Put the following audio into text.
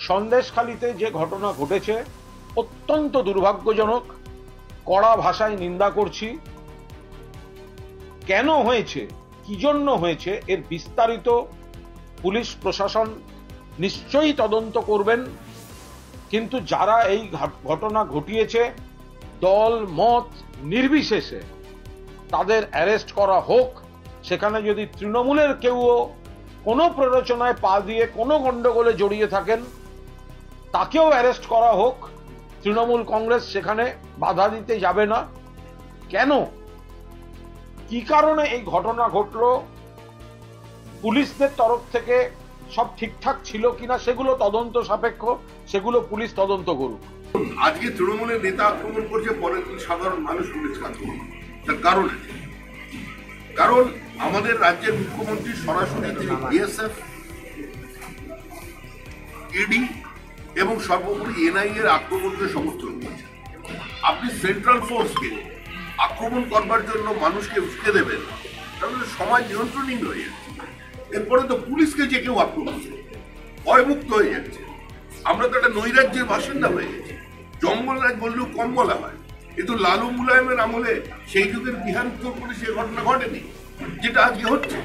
সন্দেশখালীতে যে ঘটনা ঘটেছে অত্যন্ত দুর্ভাগ্যজনক, কড়া ভাষায় নিন্দা করছি। কেন হয়েছে, কি জন্য হয়েছে, এর বিস্তারিত পুলিশ প্রশাসন নিশ্চয়ই তদন্ত করবেন। কিন্তু যারা এই ঘটনা ঘটিয়েছে দল মত নির্বিশেষে তাদের অ্যারেস্ট করা হোক। সেখানে যদি তৃণমূলের কেউও কোনো প্ররোচনায় পা দিয়ে কোনো গন্ডগোলে জড়িয়ে থাকেন তাকেও অ্যারেস্ট করা হোক। তৃণমূল কংগ্রেস সেখানে বাধা দিতে যাবে না। কেন, কি কারণে এই ঘটনা ঘটলো, পুলিশদের তরফ থেকে সব ঠিকঠাক ছিল কিনা সেগুলো তদন্ত সাপেক্ষ, সেগুলো পুলিশ তদন্ত করুক। আজকে তৃণমূলের নেতা আক্রমণ করছে, পরের দিন সাধারণ মানুষ পুলিশকে আক্রমণ করে। তার কারণ আছে, কারণ আমাদের রাজ্যের মুখ্যমন্ত্রী সরাসরি তিনি বিএসএফ, ইডি এবং সর্বোপরি এনআইএ এর আক্রমণকে সমর্থন করছেন। আপনি সেন্ট্রাল ফোর্সকে আক্রমণ করবার জন্য মানুষকে উস্কে দেবেন, তাহলে সমাজ নিয়ন্ত্রণহীন হয়ে যাচ্ছে। এরপরে তো পুলিশকে যে কেউ আক্রমণ করে ভয়মুক্ত হয়ে যাচ্ছে। আমরা তো একটা নৈরাজ্যের বাসিন্দা হয়ে গেছি। জঙ্গল রাজ বললেও কম বলা হয়, কিন্তু লালু মুলায়মের আমলে সেই যুগের বিহার উত্তর প্রদেশে ঘটনা ঘটেনি যেটা আজকে হচ্ছে।